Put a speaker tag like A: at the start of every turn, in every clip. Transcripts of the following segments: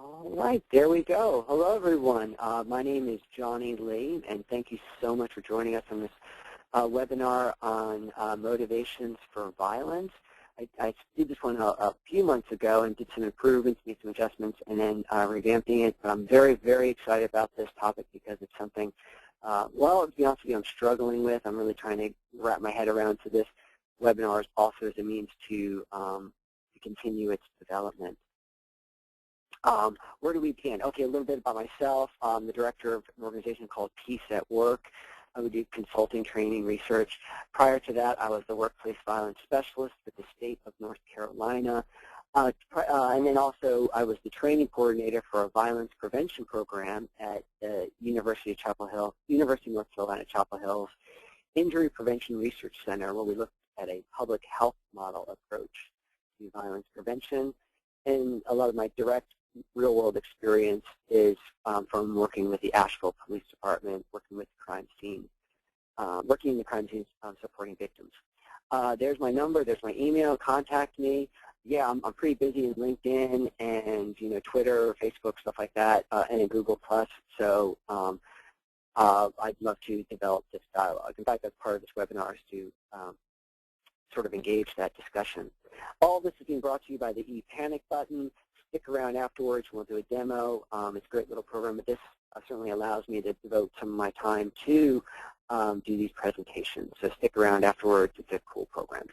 A: All right, there we go. Hello, everyone. My name is Johnny Lee, and thank you so much for joining us on this webinar on motivations for violence. I did this one a few months ago and did some improvements, made some adjustments, and then revamping it. But I'm very, very excited about this topic because it's something, well, to be honest with you, I'm struggling with. I'm really trying to wrap my head around to this webinar also as a means to continue its development. Where do we begin? Okay, a little bit about myself. I'm the director of an organization called Peace at Work. We do consulting, training, research. Prior to that, I was the workplace violence specialist with the state of North Carolina. And then also, I was the training coordinator for a violence prevention program at the University of North Carolina, Chapel Hill's Injury Prevention Research Center, where we looked at a public health model approach to violence prevention. And a lot of my direct real-world experience is from working with the Asheville Police Department, working with the crime scene, working in the crime scene, supporting victims. There's my number. There's my email. Contact me. Yeah, I'm pretty busy in LinkedIn and Twitter, Facebook, stuff like that, and in Google+. So I'd love to develop this dialogue. In fact, that's part of this webinar is to sort of engage that discussion. All this is being brought to you by the ePanic button. Stick around afterwards. We'll do a demo. It's a great little program, but this certainly allows me to devote some of my time to do these presentations. So stick around afterwards. It's a cool program.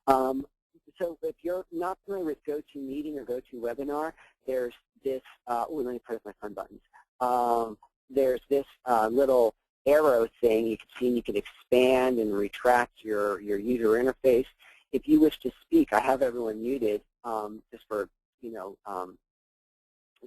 A: So if you're not familiar with GoToMeeting or GoToWebinar, there's this, let me press my fun buttons. There's this little arrow thing you can see, and you can expand and retract your user interface. If you wish to speak, I have everyone muted just for,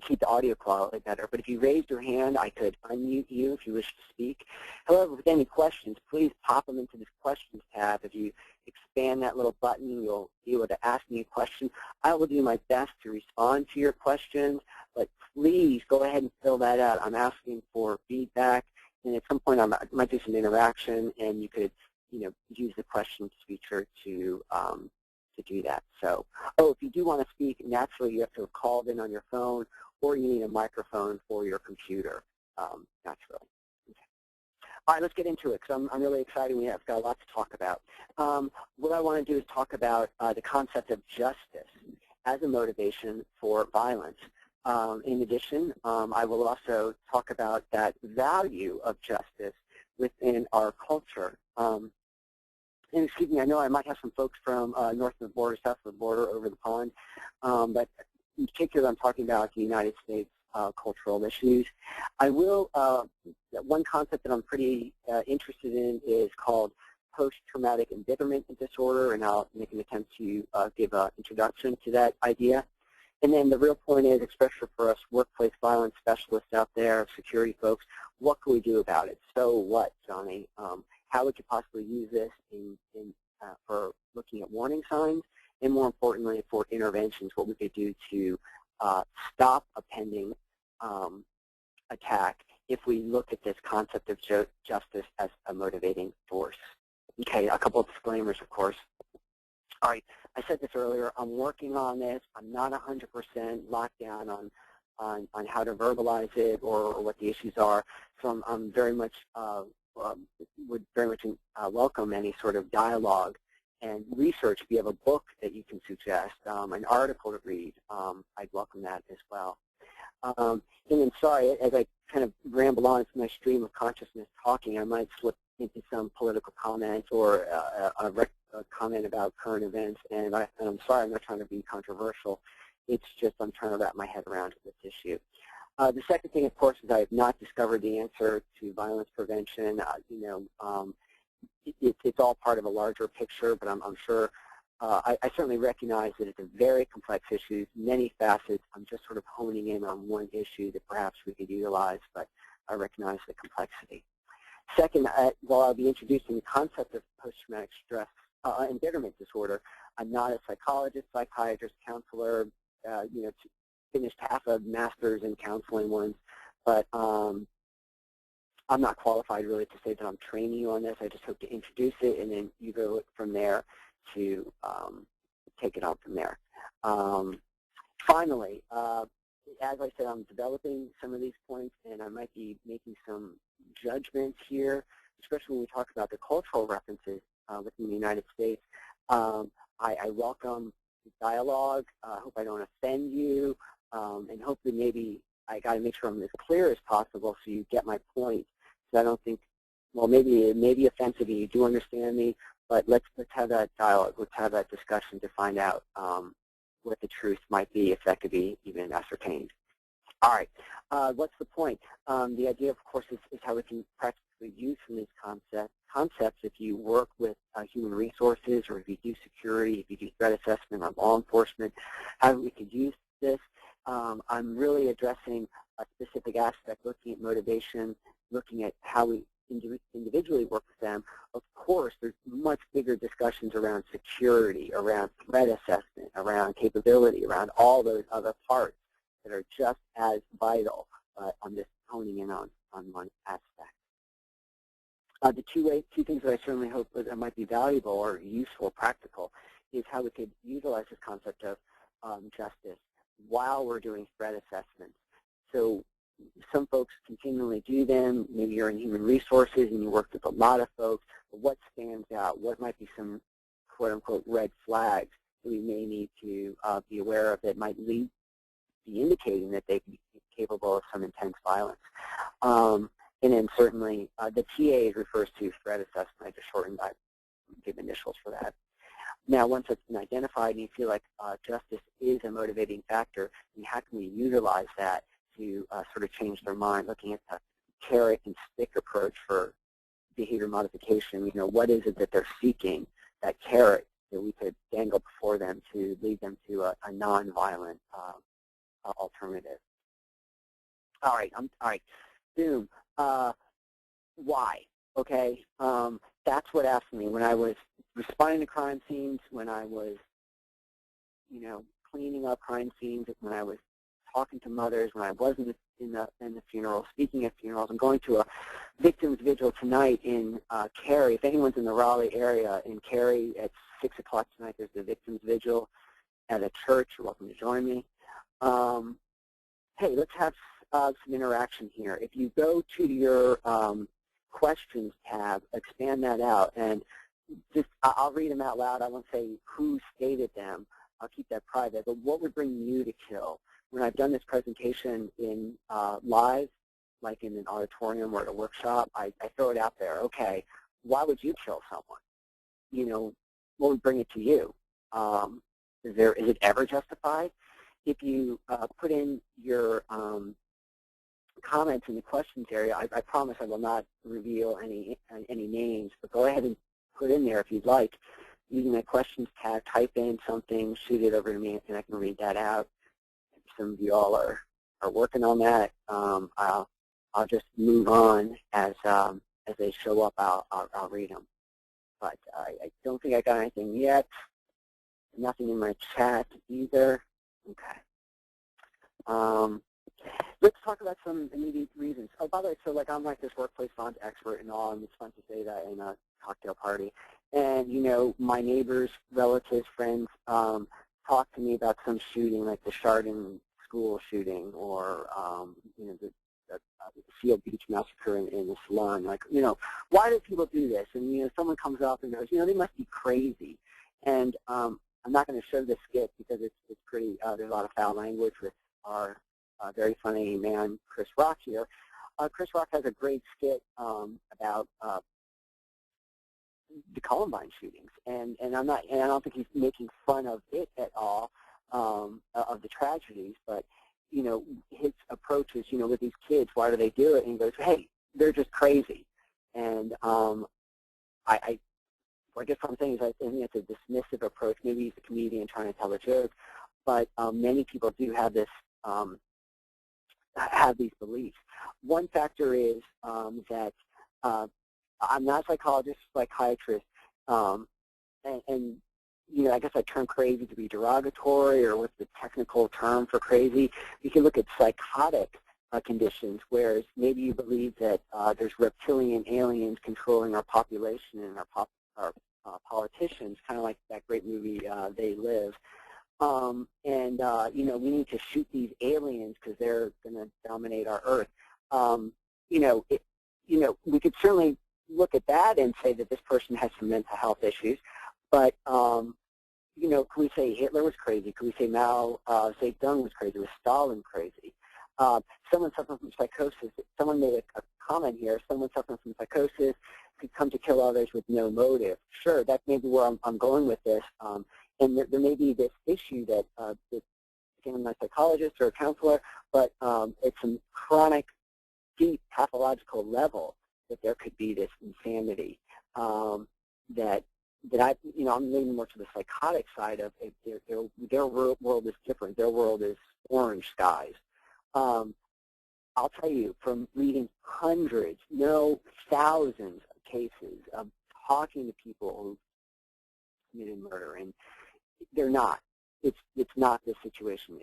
A: keep the audio quality better. But if you raised your hand, I could unmute you if you wish to speak. However, with any questions, please pop them into this questions tab. If you expand that little button, you'll be able to ask me a question. I will do my best to respond to your questions, but please go ahead and fill that out. I'm asking for feedback, and at some point I might do some interaction, and you could use the questions feature to do that. So, if you do want to speak, naturally you have to have called in on your phone, or you need a microphone for your computer, naturally. Okay. All right, let's get into it, because I'm really excited. I've got a lot to talk about. What I want to do is talk about the concept of justice as a motivation for violence. In addition, I will also talk about that value of justice within our culture. And excuse me, I know I might have some folks from north of the border, south of the border, over the pond, but in particular I'm talking about the United States cultural issues. I will, one concept that I'm pretty interested in is called post-traumatic embitterment disorder, and I'll make an attempt to give an introduction to that idea. And then the real point is, especially for us workplace violence specialists out there, security folks, what can we do about it? So what, Johnny? How would you possibly use this for looking at warning signs, and more importantly, for interventions, what we could do to stop a pending attack if we look at this concept of justice as a motivating force. Okay, a couple of disclaimers, of course. All right, I said this earlier, I'm working on this. I'm not 100% locked down on how to verbalize it or what the issues are, so I'm very much would very much welcome any sort of dialogue and research. If you have a book that you can suggest, an article to read, I'd welcome that as well. And then, sorry, as I kind of ramble on to my stream of consciousness talking, I might slip into some political comments or a comment about current events, and I'm sorry, I'm not trying to be controversial. It's just I'm trying to wrap my head around this issue. The second thing, of course, is I have not discovered the answer to violence prevention. It's all part of a larger picture, but I'm sure I certainly recognize that it's a very complex issue, many facets. I'm just sort of honing in on one issue that perhaps we could utilize, but I recognize the complexity. Second, while I'll be introducing the concept of post-traumatic stress embitterment disorder, I'm not a psychologist, psychiatrist, counselor, finished half a master's in counseling once, but I'm not qualified really to say that I'm training you on this. I just hope to introduce it, and then you go from there to take it on from there. Finally, as I said, I'm developing some of these points, and I might be making some judgments here, especially when we talk about the cultural references within the United States. I welcome dialogue. I hope I don't offend you, and hopefully maybe I got to make sure I'm as clear as possible so you get my point. So I don't think, well, maybe it may be offensive and you do understand me, but let's have that dialogue. Let's have that discussion to find out what the truth might be, if that could be even ascertained. All right, what's the point? The idea, of course, is how we can practically use some of these concepts if you work with human resources, or if you do security, if you do threat assessment or law enforcement, how we could use this. I'm really addressing a specific aspect, looking at motivation, looking at how we individually work with them. Of course, there's much bigger discussions around security, around threat assessment, around capability, around all those other parts that are just as vital. I'm just honing in on one aspect. The two things that I certainly hope that might be valuable or useful, practical, is how we could utilize this concept of justice while we're doing threat assessments. So some folks continually do them. Maybe you're in human resources and you work with a lot of folks. But what stands out? What might be some quote-unquote red flags that we may need to be aware of that might be indicating that they could be capable of some intense violence? And then certainly the TA refers to threat assessment. I just shortened, I give initials for that. Now, once it's been identified and you feel like justice is a motivating factor, then how can we utilize that to sort of change their mind, looking at the carrot and stick approach for behavior modification? You know, what is it that they're seeking, that carrot that we could dangle before them to lead them to a nonviolent alternative? All right, boom. Why? Okay, that's what asked me when I was responding to crime scenes, when I was, you know, cleaning up crime scenes, when I was talking to mothers, when I wasn't in the funeral, speaking at funerals. I'm going to a victims vigil tonight in Cary. If anyone's in the Raleigh area, in Cary at 6 o'clock tonight, there's the victims vigil at a church. You're welcome to join me. Hey, let's have some interaction here. If you go to your questions tab, expand that out, and just I'll read them out loud. I won't say who stated them. I'll keep that private. But what would bring you to kill? When I've done this presentation in live, like in an auditorium or at a workshop, I throw it out there. Okay, why would you kill someone? You know, what would bring it to you? Is it ever justified? If you put in your comments in the questions area, I promise I will not reveal any names, but go ahead and put in there if you'd like. Using that questions tab, type in something, shoot it over to me, and I can read that out. Some of you all are working on that. I'll just move on as they show up. I'll read them. But I don't think I got anything yet. Nothing in my chat either. Okay. Let's talk about some immediate reasons. Oh, by the way, so like I'm like this workplace violence expert and all, and it's fun to say that in a cocktail party. And you know, my neighbors, relatives, friends talk to me about some shooting, like the Chardon school shooting, or you know, the Seal Beach massacre in the salon. Like, you know, why do people do this? And you know, someone comes up and goes, you know, they must be crazy. And I'm not going to show this skit because it's pretty. There's a lot of foul language with our very funny man, Chris Rock here. Chris Rock has a great skit about the Columbine shootings, and I don't think he's making fun of it at all, of the tragedies, but you know, his approach is, you know, with these kids, why do they do it? And he goes, hey, they're just crazy. And I guess what I'm saying is I think it's a dismissive approach. Maybe he's a comedian trying to tell a joke, but many people do have this have these beliefs. One factor is that I'm not a psychologist, psychiatrist, and you know, I guess I term crazy to be derogatory, or what's the technical term for crazy? You can look at psychotic conditions, whereas maybe you believe that there's reptilian aliens controlling our population and our politicians, kind of like that great movie They Live. You know, we need to shoot these aliens because they're going to dominate our Earth. We could certainly look at that and say that this person has some mental health issues, but you know, can we say Hitler was crazy? Can we say Mao Zedong was crazy? Was Stalin crazy? Someone suffering from psychosis. Someone made a comment here. Someone suffering from psychosis could come to kill others with no motive. Sure, that's maybe where I'm going with this. And there may be this issue that again, I'm not a psychologist or a counselor, but it's some chronic, deep pathological level that there could be this insanity that I'm leaning more to the psychotic side of it. Their world is different. Their world is orange skies. I'll tell you, from reading hundreds, no, thousands of cases of talking to people who committed murder, and they're not. It's not this situation.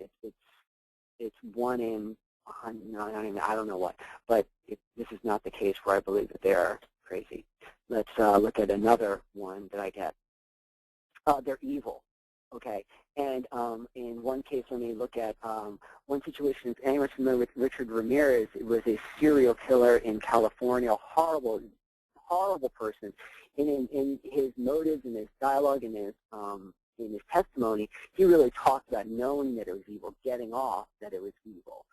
A: It's 1 in 100. I don't know what, but this is not the case where I believe that they are crazy. Let's look at another one that I get. They're evil. Okay, and in one case, let me look at one situation. If anyone's familiar with Richard Ramirez, it was a serial killer in California, a horrible, horrible person. And in his motives, in his dialogue, in his testimony, he really talked about knowing that it was evil, getting off that it was evil.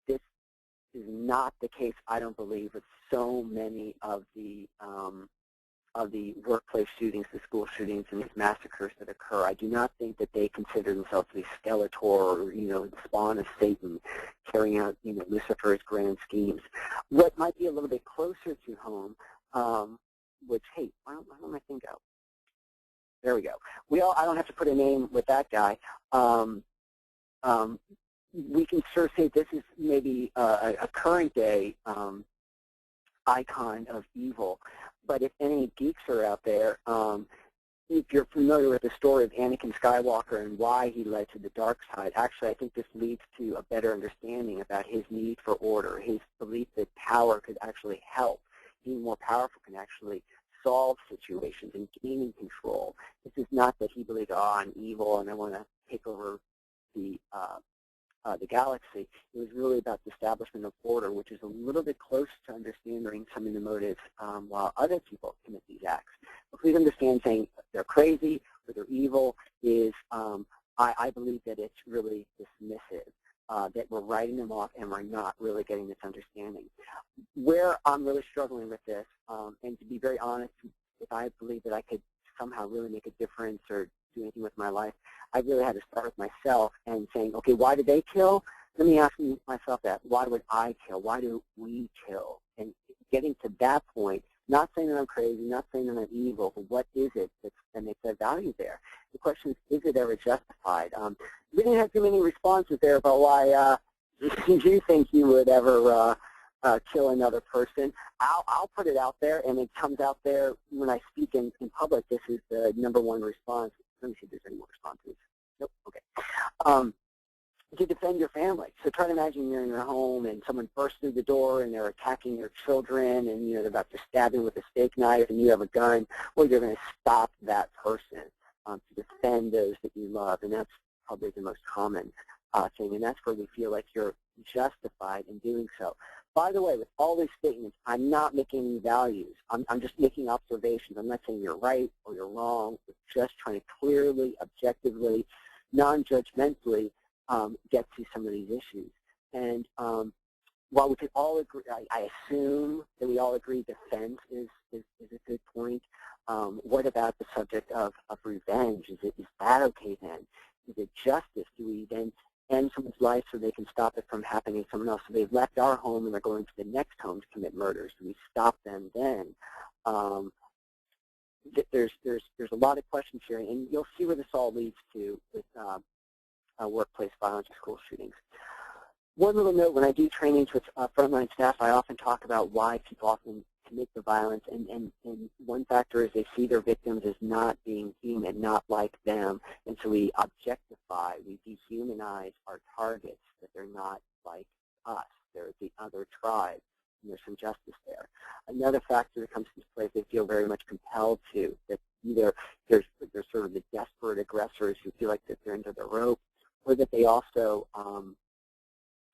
A: This is not the case, I don't believe, with so many of the workplace shootings, the school shootings, and these massacres that occur. I do not think that they consider themselves to be Skeletor or, the spawn of Satan carrying out, Lucifer's grand schemes. What might be a little bit closer to home, which, hey, why don't my thing go? There we go. I don't have to put a name with that guy. We can sort of say this is maybe a current day icon of evil. But if any geeks are out there, if you're familiar with the story of Anakin Skywalker and why he led to the dark side, actually I think this leads to a better understanding about his need for order, his belief that power could actually help. Being more powerful can actually solve situations and gaining control. This is not that he believed, I'm evil and I want to take over the galaxy. It was really about the establishment of order, which is a little bit close to understanding some of the motives while other people commit these acts. But please understand, saying they're crazy or they're evil is, I believe that it's really dismissive, that we're writing them off and we're not really getting this understanding. Where I'm really struggling with this, and to be very honest, if I believe that I could somehow really make a difference or do anything with my life, I really had to start with myself and saying, okay, why did they kill? Let me ask myself that. Why would I kill? Why do we kill? And getting to that point, not saying that I'm crazy, not saying that I'm evil, but what is it that makes that value there? The question is it ever justified? We didn't have too many responses there about why you think you would ever kill another person. I'll put it out there, and it comes out there when I speak in public. This is the #1 response. Let me see if there's any more responses. Nope, okay. To defend your family. So try to imagine you're in your home and someone bursts through the door and they're attacking your children and they're about to stab you with a steak knife and you have a gun. Well, you're going to stop that person to defend those that you love, and that's probably the most common thing, and that's where we feel like you're justified in doing so. By the way, with all these statements, I'm not making any values. I'm just making observations. I'm not saying you're right or you're wrong. We're just trying to clearly, objectively, non-judgmentally get to some of these issues. And while we could all agree, I assume that we all agree defense is a good point. What about the subject of revenge? Is that okay then? Is it justice? Do we then end someone's life so they can stop it from happening to someone else? So they've left our home and they're going to the next home to commit murders. Do we stop them then? There's a lot of questions here, and you'll see where this all leads to with workplace violence and school shootings. One little note, when I do trainings with frontline staff, I often talk about why people often commit the violence, and one factor is they see their victims as not being human, not like them, and so we objectify, we dehumanize our targets, that they're not like us, they're the other tribe. and there's some justice there. Another factor that comes into play is they feel very much compelled to, that either they're sort of the desperate aggressors who feel like that they're into the rope, or that they also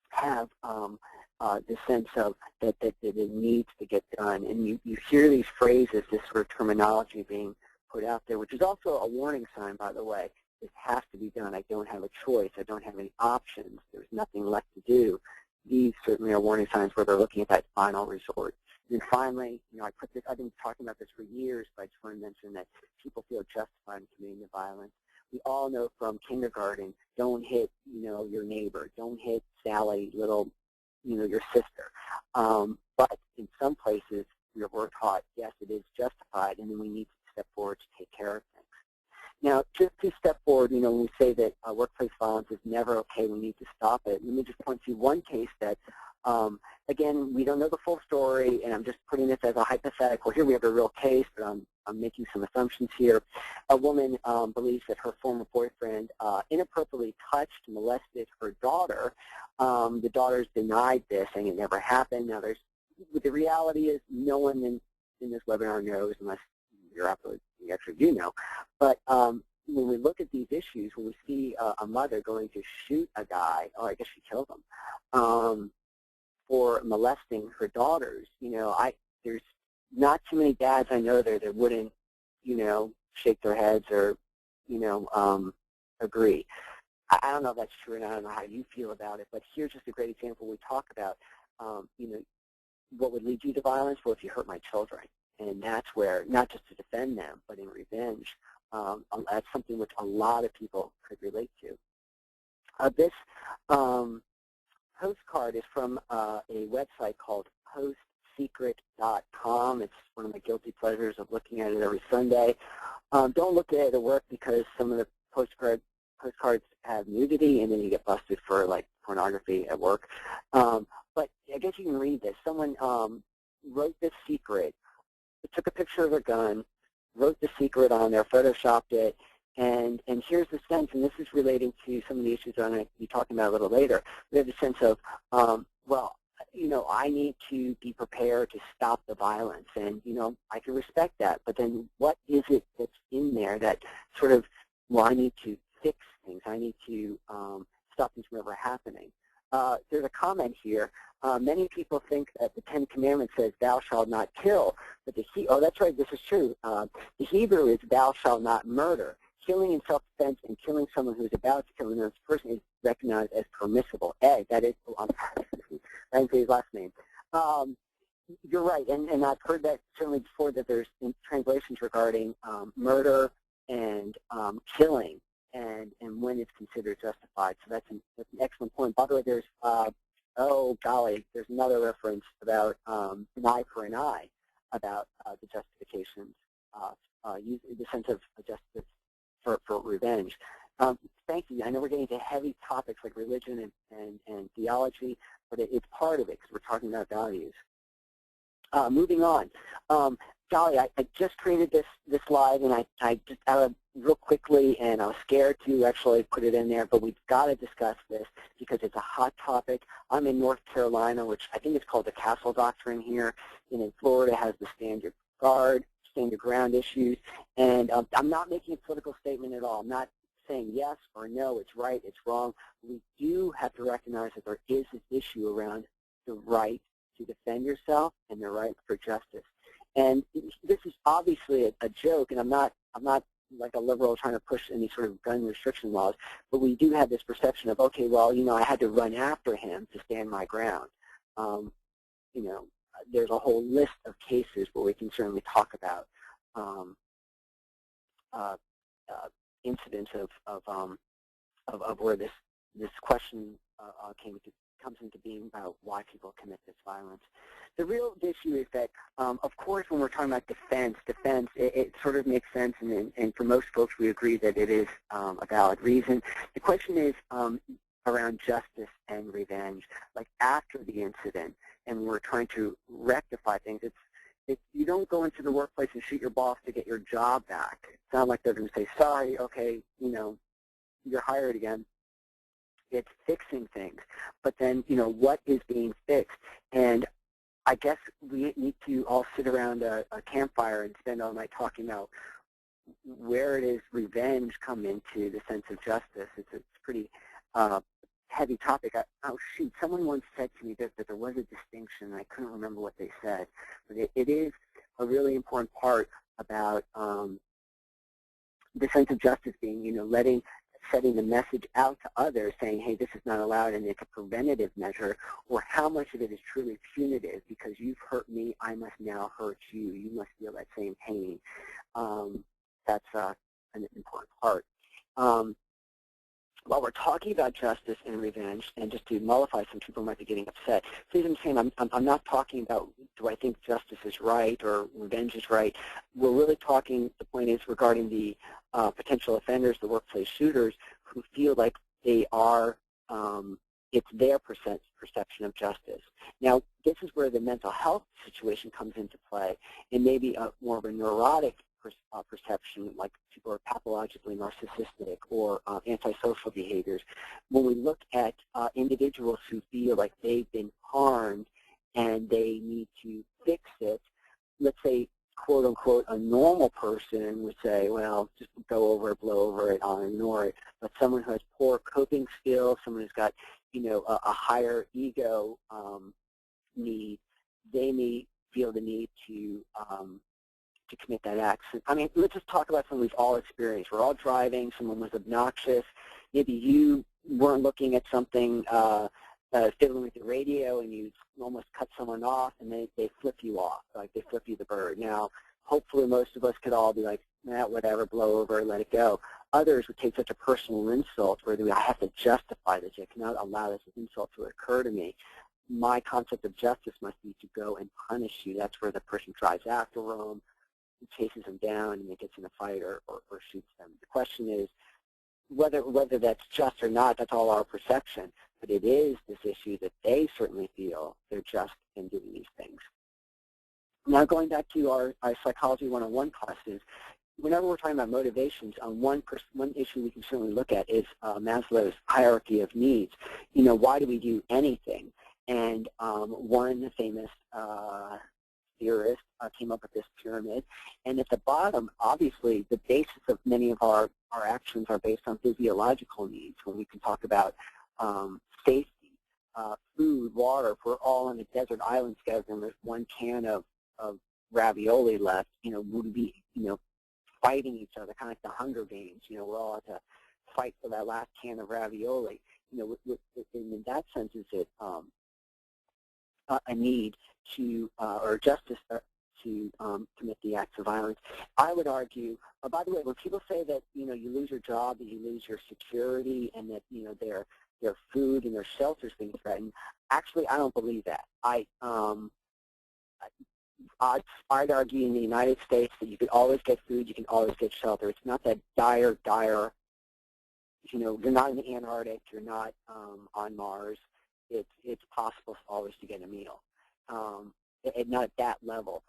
A: have the sense of that it needs to get done. And you hear these phrases, this sort of terminology being put out there, which is also a warning sign, by the way. This has to be done. I don't have a choice. I don't have any options. There's nothing left to do. These certainly are warning signs where they're looking at that final resort. And then finally, I've been talking about this for years, but I just want to mention that people feel justified in committing the violence. We all know from kindergarten, don't hit, your neighbor. Don't hit Sally, your sister. But in some places, we're taught, yes, it is justified, and then we need to step forward to take care of things. Now, just to step forward, when we say that workplace violence is never okay, we need to stop it. Let me just point to one case that, again, we don't know the full story, and I'm just putting this as a hypothetical. Here we have a real case, but I'm making some assumptions here. A woman believes that her former boyfriend inappropriately touched, molested her daughter. The daughter's denied this, saying it never happened. Now, the reality is no one in this webinar knows, unless you actually do know. But when we look at these issues, when we see a mother going to shoot a guy, or I guess she killed him, for molesting her daughters, there's not too many dads I know that wouldn't, shake their heads or, agree. I don't know if that's true, and I don't know how you feel about it, but here's just a great example. We talk about, what would lead you to violence? Well, if you hurt my children. And that's where, not just to defend them, but in revenge, that's something which a lot of people could relate to. This postcard is from a website called postsecret.com. It's one of my guilty pleasures of looking at it every Sunday. Don't look at it at work because some of the postcards have nudity, and then you get busted for, like, pornography at work. But I guess you can read this. Someone wrote this secret, took a picture of a gun, wrote the secret on there, photoshopped it, and here's the sense, and this is relating to some of the issues that I'm going to be talking about a little later. We have the sense of, well, I need to be prepared to stop the violence, and, I can respect that, but then what is it that's in there that sort of, well, I need to fix things, I need to stop things from ever happening. There's a comment here. Many people think that the Ten Commandments says, thou shalt not kill. But oh, that's right, this is true. The Hebrew is, thou shalt not murder. Killing in self-defense and killing someone who is about to kill another person is recognized as permissible. Ed, that is, I didn't say his last name. You're right, and I've heard that certainly before, that there's translations regarding murder and killing. And when it's considered justified. So that's an excellent point. By the way, there's, oh golly, there's another reference about an eye for an eye, about the justifications, the sense of justice for revenge. Thank you. I know we're getting into heavy topics like religion and theology, but it's part of it because we're talking about values. Moving on. Golly, I just created this slide, and I just real quickly, and I was scared to actually put it in there, but we've got to discuss this because it's a hot topic. I'm in North Carolina, which I think is called the Castle Doctrine here, and in Florida has the Stand Your Ground issues, and I'm not making a political statement at all. I'm not saying yes or no, it's right, it's wrong. We do have to recognize that there is this issue around the right to defend yourself and the right for justice. And this is obviously a joke, and I'm not like a liberal trying to push any sort of gun restriction laws, but we do have this perception of, okay, well, I had to run after him to stand my ground. There's a whole list of cases where we can certainly talk about incidents of where this question comes into being about why people commit this violence. The real issue is that, of course, when we're talking about defense, it sort of makes sense, and for most folks we agree that it is a valid reason. The question is around justice and revenge, like after the incident, and we're trying to rectify things. You don't go into the workplace and shoot your boss to get your job back. It's not like they're going to say, sorry, okay, you're hired again. It's fixing things. But then, what is being fixed? And I guess we need to all sit around a campfire and spend all night talking about where does revenge come into the sense of justice. It's a pretty heavy topic. Oh, shoot, someone once said to me that there was a distinction, and I couldn't remember what they said. But it is a really important part about the sense of justice being, setting the message out to others saying, hey, this is not allowed, and it's a preventative measure, or how much of it is truly punitive because you've hurt me, I must now hurt you. You must feel that same pain. That's an important part. While we're talking about justice and revenge, and just to mollify, some people might be getting upset, please understand I'm not talking about do I think justice is right or revenge is right. We're really talking, the point is, regarding the potential offenders, the workplace shooters, who feel like they are, it's their perception of justice. Now, this is where the mental health situation comes into play, and maybe more of a neurotic perception, like people are pathologically narcissistic or antisocial behaviors. When we look at individuals who feel like they've been harmed and they need to fix it, let's say, quote unquote, a normal person would say, well, just go over it, blow over it, I'll ignore it. But someone who has poor coping skills, someone who's got, a higher ego need, they may feel the need to commit that act. I mean, let's just talk about something we've all experienced. We're all driving, someone was obnoxious, maybe you weren't looking at something, fiddling with the radio, and you almost cut someone off, and they flip you off, like they flip you the bird. Now, hopefully most of us could all be like, nah, whatever, blow over, let it go. Others would take such a personal insult where I have to justify this. I cannot allow this insult to occur to me. My concept of justice must be to go and punish you. That's where the person drives after Rome, chases them down, and it gets in a fight or shoots them. The question is whether that's just or not. That's all our perception, but it is this issue that they certainly feel they're just in doing these things. Now, going back to our Psychology 101 classes, whenever we're talking about motivations, one issue we can certainly look at is Maslow's hierarchy of needs. Why do we do anything? And one famous theorist came up with this pyramid, and at the bottom, obviously, the basis of many of our actions are based on physiological needs. When we can talk about safety, food, water. If we're all on a desert island together and there's one can of ravioli left, would be fighting each other, kind of like the Hunger Games. We're all at to fight for that last can of ravioli. In that sense, is it a need to, or justice to commit the acts of violence? I would argue, by the way, when people say that, you lose your job, that you lose your security, and that, their food and their shelter is being threatened, actually, I don't believe that. I'd argue in the United States that you can always get food, you can always get shelter. It's not that dire, you're not in the Antarctic, you're not on Mars. It's possible always to get a meal, and not at that level.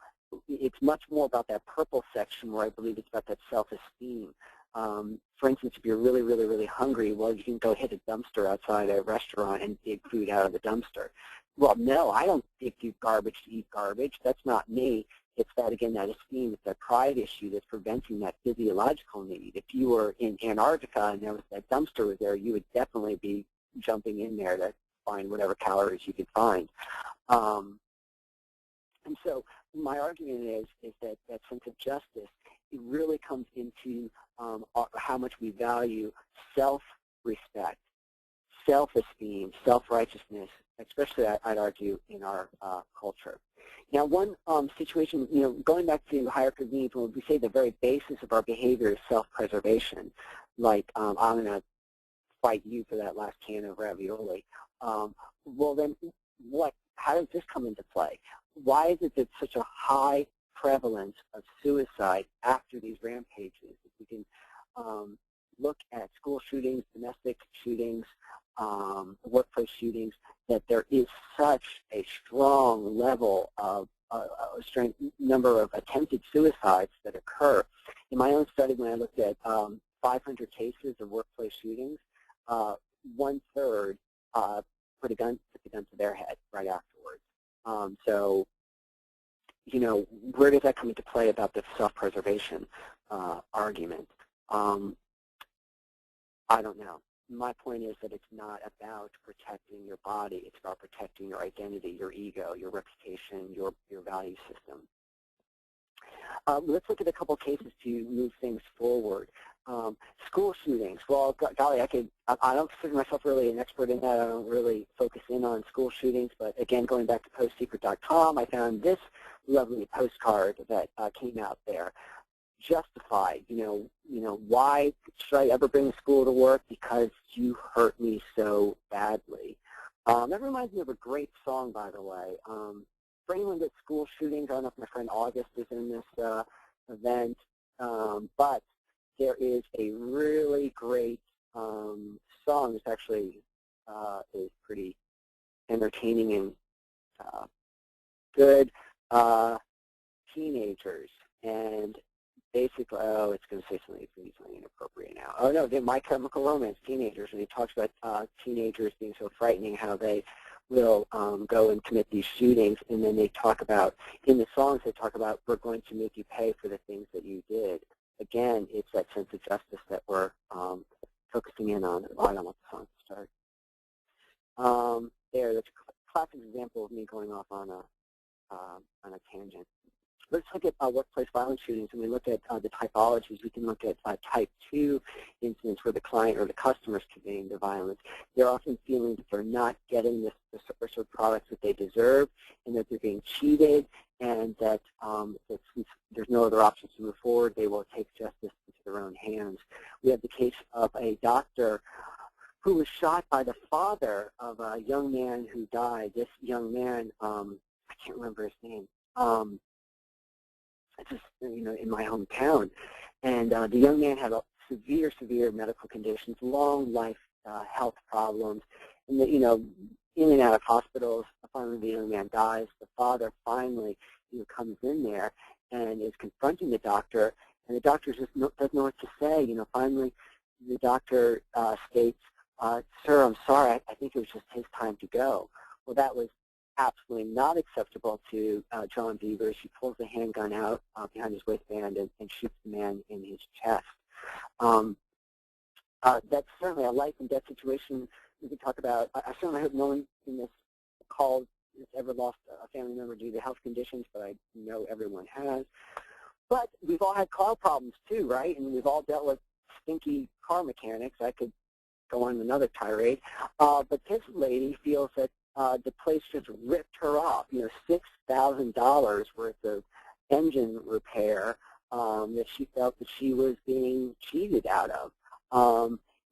A: It's much more about that purple section where I believe it's about that self-esteem. For instance, if you're really, really, really hungry, well, you can go hit a dumpster outside a restaurant and dig food out of the dumpster. Well, no, I don't dig through garbage to eat garbage. That's not me. It's that, again, that esteem, it's that pride issue that's preventing that physiological need. If you were in Antarctica and there was that dumpster was there, you would definitely be jumping in there to find whatever calories you could find. And so my argument is that that sense of justice, it really comes into how much we value self-respect, self-esteem, self-righteousness, especially, I'd argue, in our culture. Now, one situation, going back to hierarchy of needs, when we say the very basis of our behavior is self-preservation, like I'm going to fight you for that last can of ravioli, well then, how does this come into play? Why is it that such a high prevalence of suicide after these rampages? If we can look at school shootings, domestic shootings, workplace shootings, that there is such a strong level of a number of attempted suicides that occur. In my own study, when I looked at 500 cases of workplace shootings, 1/3 put the gun to their head right afterwards. So you know, where does that come into play about the self-preservation argument? I don't know. My point is that it's not about protecting your body. It's about protecting your identity, your ego, your reputation, your value system. Let's look at a couple cases to move things forward. School shootings. Well, golly, I don't consider myself really an expert in that. I don't really focus in on school shootings. But again, going back to postsecret.com, I found this lovely postcard that came out there. Justified. You know, why should I ever bring a school to work? Because you hurt me so badly. That reminds me of a great song, by the way. For anyone that's school shootings, I don't know if my friend August is in this event, but there is a really great song. It's actually is pretty entertaining and good. Teenagers, and basically, oh, it's going to say something inappropriate now. Oh, no, My Chemical Romance, Teenagers, and he talks about teenagers being so frightening, how they will go and commit these shootings, and then they talk about, in the songs, they talk about, we're going to make you pay for the things that you did. Again, it's that sense of justice that we're focusing in on. Oh, I don't want the song to start. That's a classic example of me going off on a tangent. Let's look at workplace violence shootings, and we look at the typologies. We can look at type 2 incidents where the client or the customer is committing the violence. They're often feeling that they're not getting the service or products that they deserve, and that they're being cheated, and that since there's no other options to move forward, they will take justice into their own hands. We have the case of a doctor who was shot by the father of a young man who died. This young man, I can't remember his name. It's just, you know, in my hometown. And the young man had severe medical conditions, long life health problems, and you know, in and out of hospitals. Finally, the young man dies. The father finally, you know, comes in there and is confronting the doctor, and the doctor just doesn't know what to say. You know, finally, the doctor states, "Sir, I'm sorry. I think it was just his time to go." Well, that was absolutely not acceptable to John Beavers. He pulls the handgun out behind his waistband and shoots the man in his chest. That's certainly a life and death situation. We can talk about. I certainly hope no one in this call has ever lost a family member due to health conditions, but I know everyone has. But we've all had car problems too, right? And we've all dealt with stinky car mechanics. I could go on another tirade. But this lady feels that the place just ripped her off. You know, $6,000 worth of engine repair that she felt that she was being cheated out of.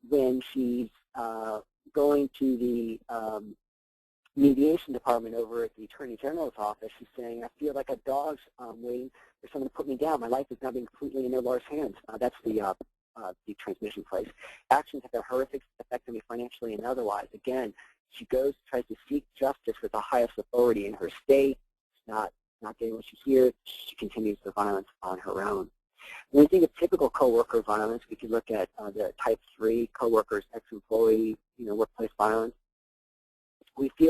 A: When she's going to the mediation department over at the Attorney General's office, she's saying, "I feel like a dog's waiting for someone to put me down. My life is now being completely in their large hands." That's the transmission place. Actions have a horrific effect on me financially and otherwise. Again, she goes, tries to seek justice with the highest authority in her state. She's not getting what she hears. She continues the violence on her own. When we think of typical coworker violence, we can look at the type 3 coworkers, ex-employee, you know, workplace violence. We see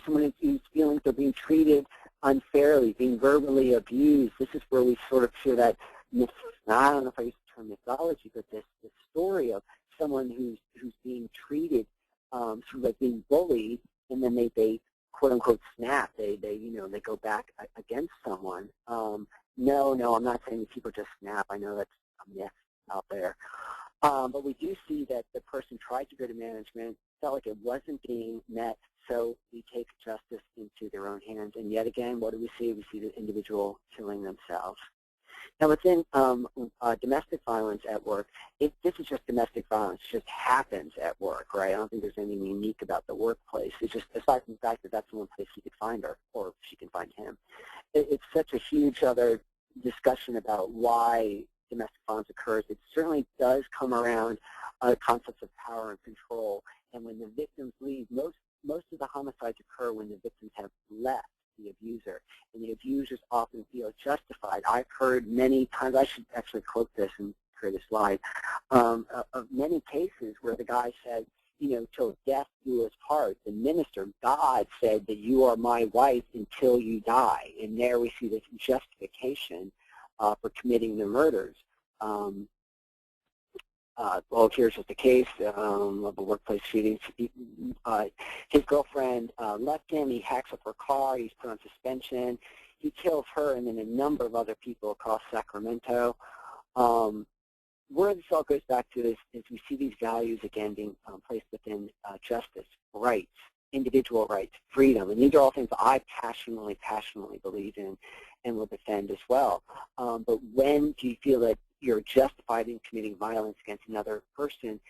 A: someone who's feeling they're being treated unfairly, being verbally abused. This is where we sort of hear that myth. I don't know if I use the term mythology, but this story of someone who's being treated sort of like being bullied, and then they quote unquote snap. They go back against someone. No, I'm not saying that people just snap. I know that's a myth out there. But we do see that the person tried to go to management, felt like it wasn't being met, so we take justice into their own hands. And yet again, what do we see? We see the individual killing themselves. Now, within domestic violence at work, this is just domestic violence. It just happens at work, right? I don't think there's anything unique about the workplace. It's just, aside from the fact that that's the one place he could find her, or she can find him. It's such a huge other discussion about why domestic violence occurs. It certainly does come around concepts of power and control. And when the victims leave, most of the homicides occur when the victims have left the abuser, and the abusers often feel justified. I've heard many times, I should actually quote this and create a slide, of many cases where the guy said, you know, till death do us part. The minister, God, said that you are my wife, and until you die. And there we see this justification for committing the murders. Well, here's just a case of a workplace shooting. His girlfriend left him. He hacks up her car. He's put on suspension. He kills her and then a number of other people across Sacramento. Where this all goes back to is we see these values, again, being placed within justice, rights, individual rights, freedom. And these are all things I passionately believe in and will defend as well. But when do you feel that you're justified in committing violence against another person,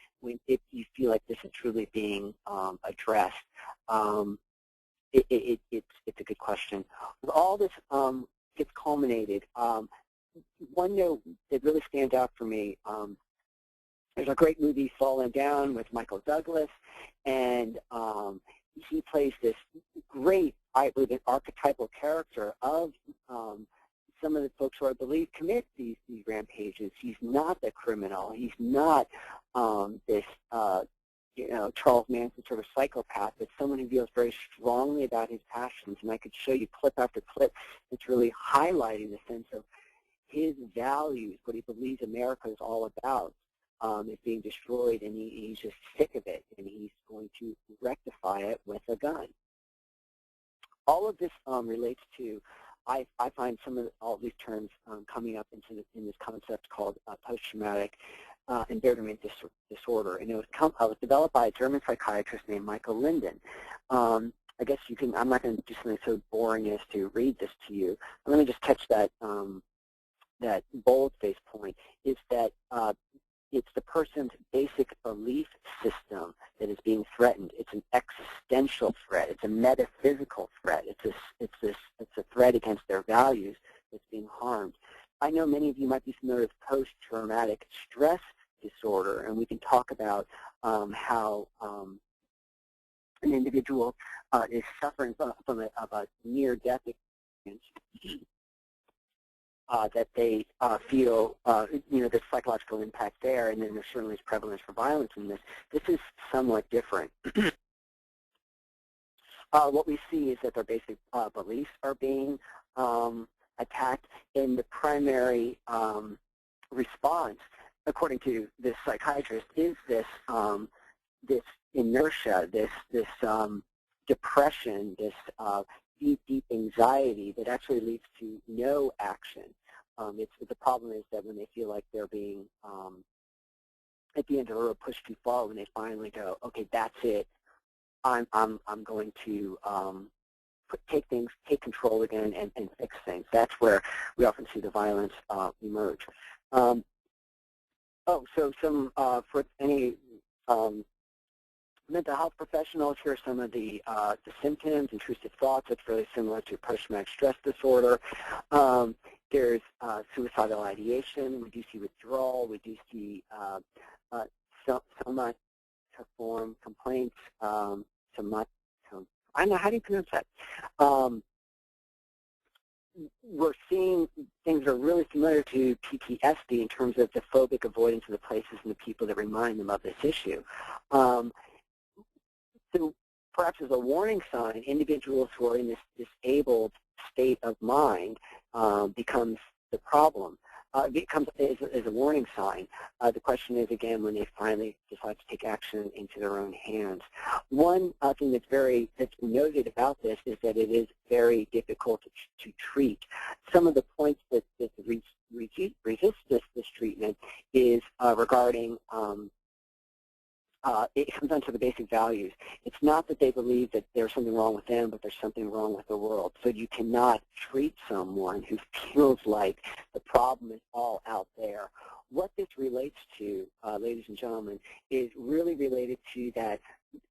A: if you feel like this is truly being addressed? It's a good question. With all this gets culminated, one note that really stands out for me, there's a great movie, Falling Down, with Michael Douglas, and he plays this great, I believe, an archetypal character of some of the folks who I believe commit these rampages. He's not the criminal. He's not this Charles Manson sort of psychopath, but someone who feels very strongly about his passions. And I could show you clip after clip that's really highlighting the sense of his values, what he believes America is all about, is being destroyed, and he's just sick of it, and he's going to rectify it with a gun. All of this relates to, I find all these terms coming up in this concept called post-traumatic embitterment disorder, and it was developed by a German psychiatrist named Michael Linden. I guess you can. I'm not going to do something so boring as to read this to you. Let me just touch that that bold-face point. Is that it's the person's basic belief system that is being threatened. It's an existential threat. It's a metaphysical threat. It's a threat against their values that's being harmed. I know many of you might be familiar with post-traumatic stress disorder, and we can talk about how an individual is suffering from a near-death experience. That they feel, the psychological impact there, and then there certainly is prevalence for violence in this. This is somewhat different. What we see is that their basic beliefs are being attacked, and the primary response, according to this psychiatrist, is this this inertia, this depression, this deep anxiety that actually leads to no action. The problem is that when they feel like they're being at the end of the road pushed too far, when they finally go, okay, that's it, I'm going to take control again and fix things. That's where we often see the violence emerge. So some for any mental health professionals, here are some of the symptoms: intrusive thoughts. That's really similar to post-traumatic stress disorder. There's suicidal ideation. We do see withdrawal. We do see somatoform complaints. I don't know, how do you pronounce that? We're seeing things that are really familiar to PTSD in terms of the phobic avoidance of the places and the people that remind them of this issue. So perhaps as a warning sign, individuals who are in this disabled state of mind becomes the problem. Becomes as a warning sign. The question is, again, when they finally decide to take action into their own hands. One thing that's noted about this is that it is very difficult to treat. Some of the points that resist this treatment is regarding it comes down to the basic values. It's not that they believe that there's something wrong with them, but there's something wrong with the world. So you cannot treat someone who feels like the problem is all out there. What this relates to, ladies and gentlemen, is really related to that,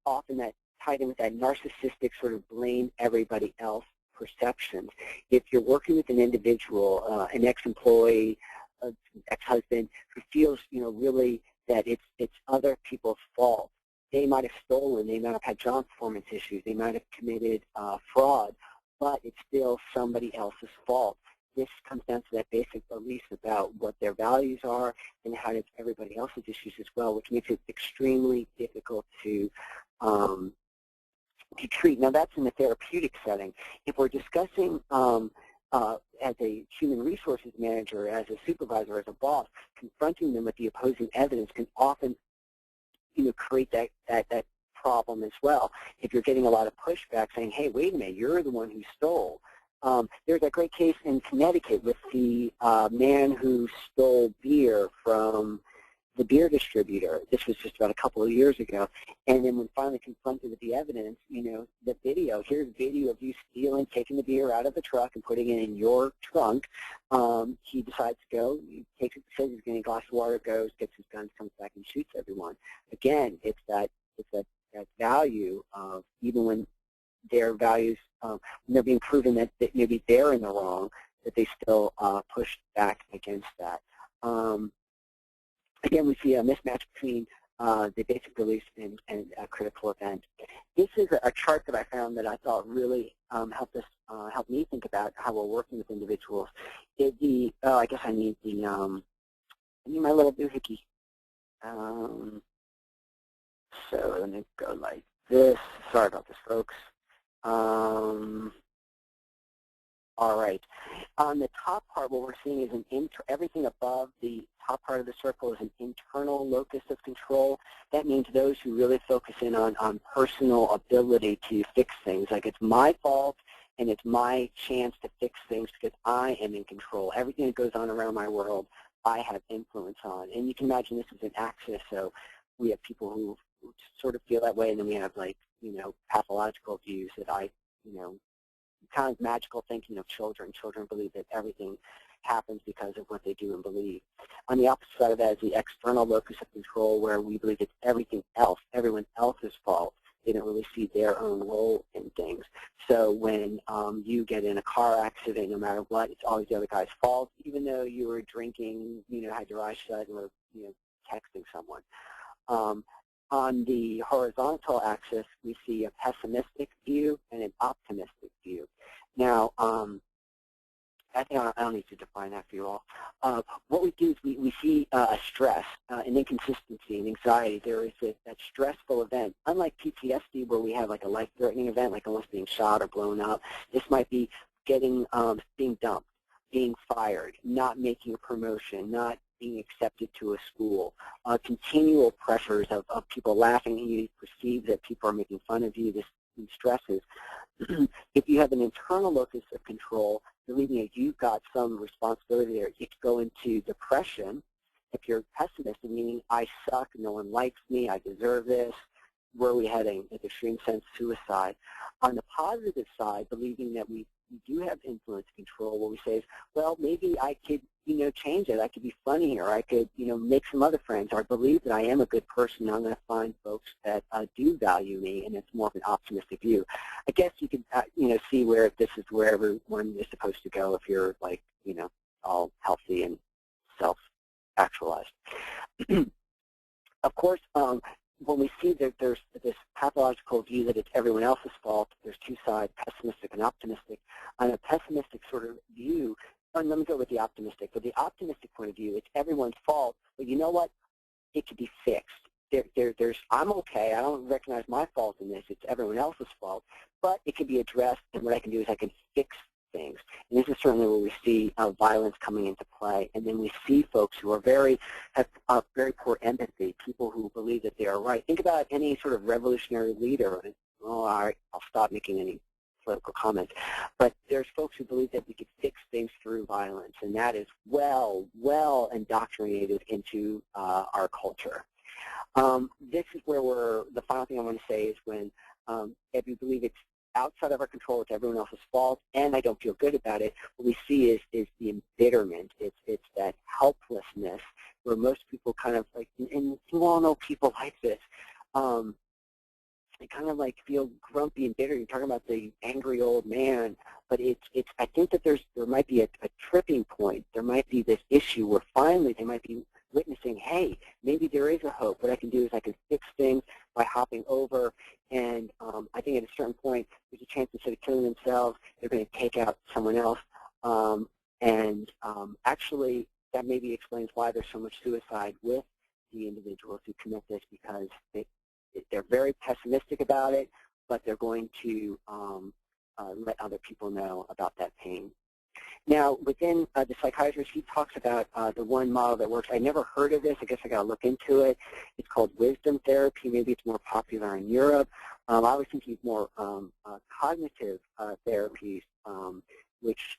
A: often that tied in with that narcissistic sort of blame everybody else perceptions. If you're working with an individual, an ex-employee, ex-husband, who feels, really that it's other people's fault. They might have stolen, they might have had job performance issues, they might have committed fraud, but it's still somebody else's fault. This comes down to that basic belief about what their values are and how it's everybody else's issues as well, which makes it extremely difficult to to treat. Now, that's in the therapeutic setting. If we're discussing as a human resources manager, as a supervisor, as a boss, confronting them with the opposing evidence can often, create that problem as well. If you're getting a lot of pushback saying, hey, wait a minute, you're the one who stole. There's a great case in Connecticut with the man who stole beer from the beer distributor. This was just about a couple of years ago. And then when finally confronted with the evidence, the video, here's video of you stealing, taking the beer out of the truck and putting it in your trunk. He decides to go, he takes it, says he's getting a glass of water, goes, gets his guns, comes back and shoots everyone. Again, it's that value of, even when their values, when they're being proven that maybe they're in the wrong, that they still push back against that. Again, we see a mismatch between the basic beliefs and a critical event. This is a chart that I found that I thought really helped me think about how we're working with individuals. I guess I need I need my little doohickey. So let me go like this. Sorry about this, folks. All right. On the top part, what we're seeing is everything above the top part of the circle is an internal locus of control. That means those who really focus in on personal ability to fix things. Like, it's my fault and it's my chance to fix things because I am in control. Everything that goes on around my world, I have influence on. And you can imagine this is an axis. So we have people who sort of feel that way, and then we have, like, pathological views that kind of magical thinking of children. Children believe that everything happens because of what they do and believe. On the opposite side of that is the external locus of control, where we believe it's everyone else's fault. They don't really see their own role in things. So when you get in a car accident, no matter what, it's always the other guy's fault, even though you were drinking, had your eyes shut, and were texting someone. On the horizontal axis, we see a pessimistic view and an optimistic view. Now, I think I don't need to define that for you all. What we do is we see a stress, an inconsistency, and anxiety. There is that stressful event. Unlike PTSD, where we have like a life-threatening event, like almost being shot or blown up, this might be being dumped, being fired, not making a promotion, not being accepted to a school, continual pressures of people laughing at you, perceive that people are making fun of you, these stresses. If you have an internal locus of control, believing that you've got some responsibility there, you could go into depression. If you're pessimistic, meaning I suck, no one likes me, I deserve this, where are we heading? At the extreme sense, suicide. On the positive side, believing that we do have influence control, what we say is, well, maybe I could, change it. I could be funny, or I could, make some other friends, or I believe that I am a good person. I'm going to find folks that do value me, and it's more of an optimistic view. I guess you could, see where this is where everyone is supposed to go if you're, like, all healthy and self-actualized. Of course, when we see that there's this pathological view that it's everyone else's fault, there's two sides, pessimistic and optimistic. On a pessimistic sort of view, and let me go with the optimistic. But the optimistic point of view, it's everyone's fault, but you know what? It could be fixed. I'm okay. I don't recognize my fault in this. It's everyone else's fault, but it can be addressed, and what I can do is I can fix things. And this is certainly where we see violence coming into play. And then we see folks who are have very poor empathy, people who believe that they are right. Think about any sort of revolutionary leader. Oh, all right, I'll stop making any political comments. But there's folks who believe that we could fix things through violence, and that is well indoctrinated into our culture. This is where the final thing I want to say is when if you believe it's outside of our control, it's everyone else's fault, and I don't feel good about it, what we see is the embitterment. It's that helplessness where most people kind of like, and you all know people like this, they kind of like feel grumpy and bitter. You're talking about the angry old man, but I think that there might be a tripping point. There might be this issue where finally they might be witnessing, hey, maybe there is a hope. What I can do is I can fix things by hopping over, and I think at a certain point there's a chance instead of killing themselves, they're going to take out someone else. Actually, that maybe explains why there's so much suicide with the individuals who commit this, because they're very pessimistic about it, but they're going to let other people know about that pain. Now, within the psychiatrist, he talks about the one model that works. I never heard of this. I guess I got to look into it. It's called wisdom therapy. Maybe it's more popular in Europe. I was thinking of more cognitive therapies, which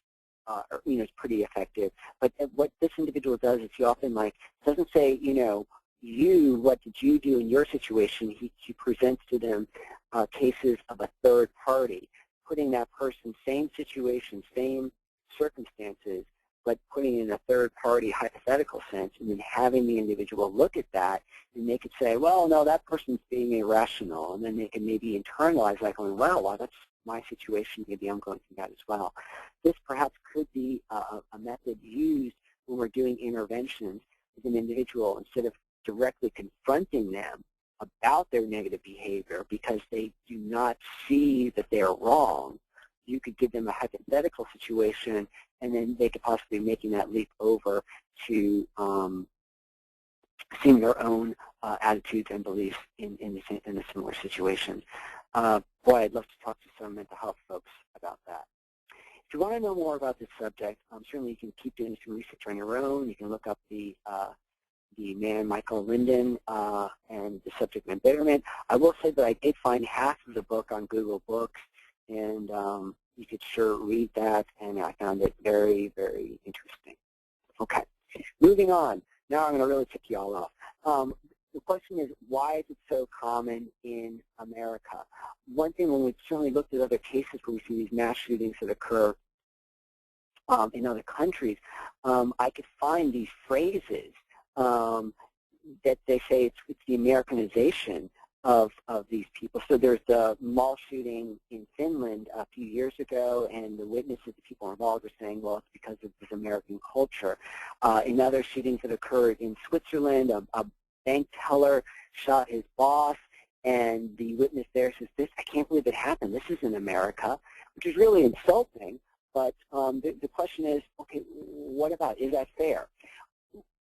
A: is pretty effective. But what this individual does is he often doesn't say, what did you do in your situation? He presents to them cases of a third party, putting that person, same situation, same circumstances, but putting in a third-party hypothetical sense, and then having the individual look at that, and they could say, well, no, that person's being irrational, and then they can maybe internalize that, going, well, that's my situation, maybe I'm going through that as well. This perhaps could be a method used when we're doing interventions with an individual, instead of directly confronting them about their negative behavior because they do not see that they're wrong. You could give them a hypothetical situation, and then they could possibly be making that leap over to seeing their own attitudes and beliefs in a similar situation. Boy, I'd love to talk to some mental health folks about that. If you want to know more about this subject, certainly you can keep doing some research on your own. You can look up the man Michael Linden and the subject of embitterment. I will say that I did find half of the book on Google Books, and you could sure read that, and I found it very, very interesting. Okay, moving on. Now I'm going to really tick you all off. The question is, why is it so common in America? One thing, when we've certainly looked at other cases where we see these mass shootings that occur in other countries, I could find these phrases that they say it's the Americanization of these people. So there's the mall shooting in Finland a few years ago, and the witnesses, the people involved, were saying, well, it's because of this American culture. In other shootings that occurred in Switzerland, a bank teller shot his boss, and the witness there says, I can't believe it happened. This isn't America, which is really insulting. But the question is, okay, what about, is that fair?